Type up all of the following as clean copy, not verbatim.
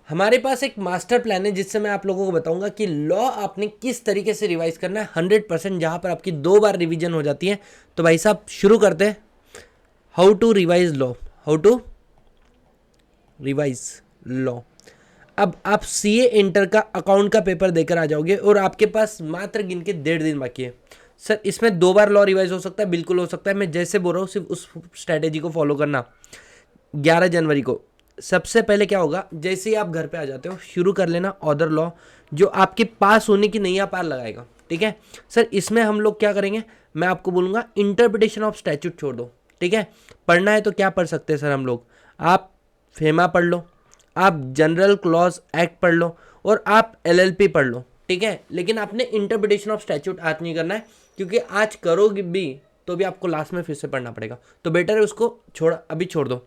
हमारे पास एक master plan है जिससे मैं आप लोगों को बताऊंगा कि लॉ आपने किस तरीके से रिवाइज करना है 100%, जहां पर आपकी 2 बार रिवीजन हो जाती है। तो भाई साहब शुरू करते हैं। How to revise law, how to revise law. अब आप सीए इंटर का अकाउंट का पेपर देकर आ जाओगे और आपके पास मात्र गिन के 1.5 दिन बाकी है। सर इसमें 2 बार लॉ रिवाइज हो सकता है, बिल्कुल हो सकता है। मैं जैसे बोल रहा हूँ सिर्फ उस स्ट्रैटेजी को फॉलो करना। 11 जनवरी को सबसे पहले क्या होगा, जैसे ही आप घर पे आ जाते हो शुरू कर लेना ऑदर लॉ, जो आपके पास होने की नैया पार लगाएगा। ठीक है सर, इसमें हम लोग क्या करेंगे, मैं आपको बोलूंगा इंटरप्रिटेशन ऑफ स्टैट्यूट छोड़ दो। ठीक है, पढ़ना है तो क्या पढ़ सकते हैं सर हम लोग, आप फेमा पढ़ लो, आप जनरल क्लॉज एक्ट पढ़ लो और आप एलएलपी पढ़ लो। ठीक है, लेकिन आपने इंटरप्रिटेशन ऑफ स्टैट्यूट आज नहीं करना है, क्योंकि आज करोगे भी तो भी आपको लास्ट में फिर से पढ़ना पड़ेगा। तो बेटर है उसको अभी छोड़ दो।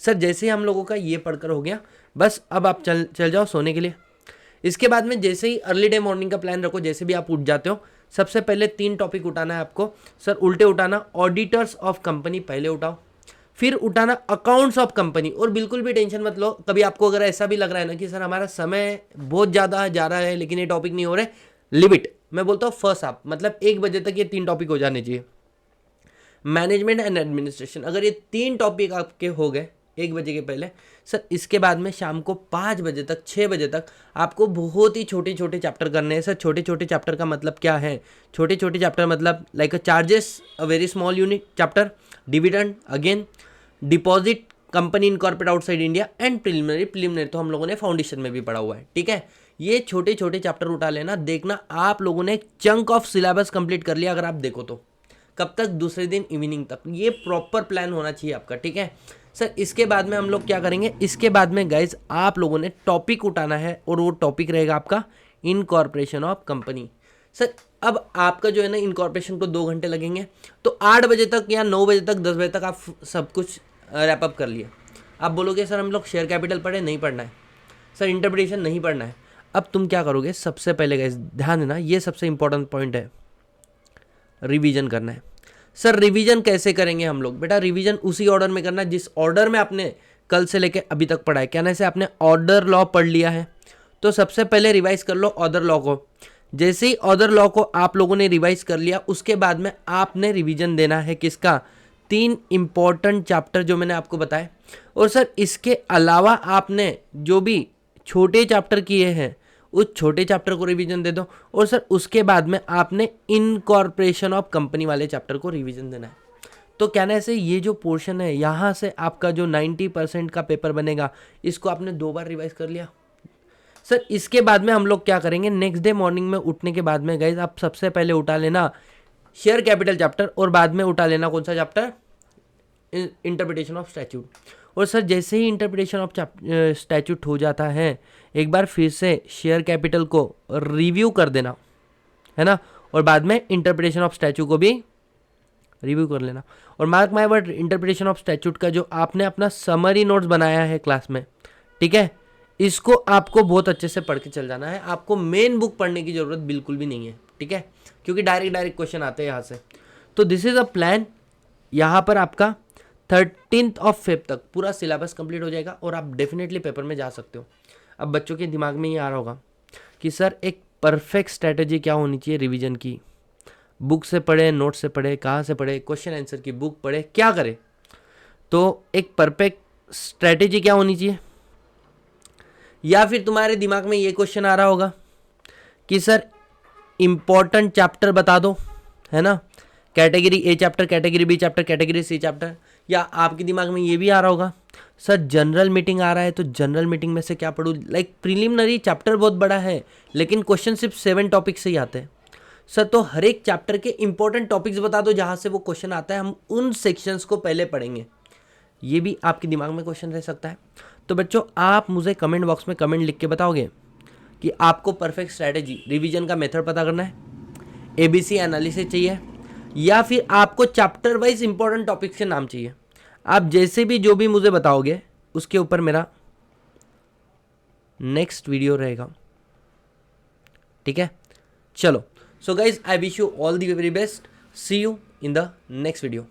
सर जैसे ही हम लोगों का ये पढ़कर हो गया, बस अब आप चल जाओ सोने के लिए। इसके बाद में जैसे ही अर्ली डे मॉर्निंग का प्लान रखो, जैसे भी आप उठ जाते हो सबसे पहले 3 टॉपिक उठाना है आपको। सर उल्टे उठाना, ऑडिटर्स ऑफ कंपनी पहले उठाओ, फिर उठाना अकाउंट्स ऑफ कंपनी। और बिल्कुल भी टेंशन मत लो, कभी आपको अगर ऐसा भी लग रहा है ना कि सर हमारा समय बहुत ज़्यादा जा रहा है लेकिन ये टॉपिक नहीं हो रहे, लिमिट मैं बोलता हूँ फर्स्ट हाफ, मतलब 1 बजे तक ये 3 टॉपिक हो जाने चाहिए। मैनेजमेंट एंड एडमिनिस्ट्रेशन, अगर ये 3 टॉपिक आपके हो गए 1 बजे के पहले, सर इसके बाद में शाम को 5 बजे तक 6 बजे तक आपको बहुत ही छोटे छोटे चैप्टर करने हैं। सर छोटे छोटे चैप्टर का मतलब क्या है, छोटे छोटे चैप्टर मतलब like a charges, a very small unit chapter, dividend again, deposit, company incorporate outside India and preliminary तो हम लोगों ने फाउंडेशन में भी पढ़ा हुआ है। ठीक है, ये छोटे छोटे चैप्टर उठा लेना, देखना आप लोगों ने चंक ऑफ सिलेबस कंप्लीट कर लिया। अगर आप देखो तो कब तक, दूसरे दिन इवनिंग तक, ये प्रॉपर प्लान होना चाहिए आपका। ठीक है सर, इसके बाद में हम लोग क्या करेंगे, इसके बाद में गाइज आप लोगों ने टॉपिक उठाना है और वो टॉपिक रहेगा आपका इनकॉर्पोरेशन ऑफ कंपनी। सर अब आपका जो है ना इनकॉर्पोरेशन को 2 घंटे लगेंगे, तो 8 बजे तक या 9 बजे तक 10 बजे तक आप सब कुछ रैप अप कर लिए। आप बोलोगे सर हम लोग शेयर कैपिटल पढ़े, नहीं पढ़ना है सर, इंटरप्रिटेशन नहीं पढ़ना है। अब तुम क्या करोगे, सबसे पहले गाइज ध्यान देना, ये सबसे इंपॉर्टेंट पॉइंट है, रिवीजन करना है। सर रिवीजन कैसे करेंगे हम लोग, बेटा रिवीजन उसी ऑर्डर में करना जिस ऑर्डर में आपने कल से लेके अभी तक पढ़ा है। कहने से आपने ऑर्डर लॉ पढ़ लिया है, तो सबसे पहले रिवाइज कर लो ऑर्डर लॉ को। जैसे ही ऑर्डर लॉ को आप लोगों ने रिवाइज कर लिया, उसके बाद में आपने रिवीजन देना है किसका, 3 इंपॉर्टेंट चैप्टर जो मैंने आपको बताए। और सर इसके अलावा आपने जो भी छोटे चैप्टर किए हैं उस छोटे चैप्टर को रिवीजन दे दो। और सर उसके बाद में आपने इनकॉर्पोरेशन ऑफ कंपनी वाले चैप्टर को रिवीजन देना है। तो कहने से ये जो पोर्शन है यहाँ से आपका जो 90% का पेपर बनेगा, इसको आपने 2 बार रिवाइज कर लिया। सर इसके बाद में हम लोग क्या करेंगे, नेक्स्ट डे मॉर्निंग में उठने के बाद में गाइज आप सबसे पहले उठा लेना शेयर कैपिटल चैप्टर और बाद में उठा लेना कौन सा चैप्टर, इंटरप्रिटेशन ऑफ स्टैट्यूट। और सर जैसे ही इंटरप्रिटेशन ऑफ स्टैट्यूट हो जाता है, एक बार फिर से शेयर कैपिटल को रिव्यू कर देना है ना, और बाद में इंटरप्रिटेशन ऑफ स्टैच्यू को भी रिव्यू कर लेना। और mark my word, interpretation of statute का जो आपने अपना समरी नोट्स बनाया है क्लास में, ठीक है, इसको आपको बहुत अच्छे से पढ़ के चल जाना है। आपको मेन बुक पढ़ने की जरूरत बिल्कुल भी नहीं है। ठीक है, क्योंकि डायरेक्ट क्वेश्चन आते हैं यहाँ से। तो दिस इज अ प्लान, यहाँ पर आपका 13 फेब तक पूरा सिलेबस कंप्लीट हो जाएगा और आप डेफिनेटली पेपर में जा सकते हो। अब बच्चों के दिमाग में ये आ रहा होगा कि सर एक परफेक्ट स्ट्रैटेजी क्या होनी चाहिए रिवीजन की, बुक से पढ़े, नोट से पढ़े, कहाँ से पढ़े, क्वेश्चन आंसर की बुक पढ़े, क्या करें। तो एक परफेक्ट स्ट्रैटेजी क्या होनी चाहिए, या फिर तुम्हारे दिमाग में ये क्वेश्चन आ रहा होगा कि सर इंपॉर्टेंट चैप्टर बता दो, है ना, category A chapter, category B chapter, category C chapter. या आपके दिमाग में ये भी आ रहा होगा सर जनरल मीटिंग आ रहा है तो जनरल मीटिंग में से क्या पढ़ूँ, लाइक प्रीलिमिनरी चैप्टर बहुत बड़ा है लेकिन क्वेश्चन सिर्फ 7 टॉपिक से ही आते हैं। सर तो हर एक चैप्टर के इंपॉर्टेंट टॉपिक्स बता दो जहाँ से वो क्वेश्चन आता है, हम उन सेक्शंस को पहले पढ़ेंगे। ये भी आपके दिमाग में क्वेश्चन रह सकता है। तो बच्चों आप मुझे कमेंट बॉक्स में कमेंट लिख के बताओगे कि आपको परफेक्ट स्ट्रैटेजी रिवीजन का मेथड पता करना है, ABC एनालिसिस चाहिए, या फिर आपको चैप्टर वाइज इंपॉर्टेंट टॉपिक्स के नाम चाहिए। आप जैसे भी जो भी मुझे बताओगे उसके ऊपर मेरा नेक्स्ट वीडियो रहेगा। ठीक है, चलो, so guys I wish you all the very best, see you in the next video.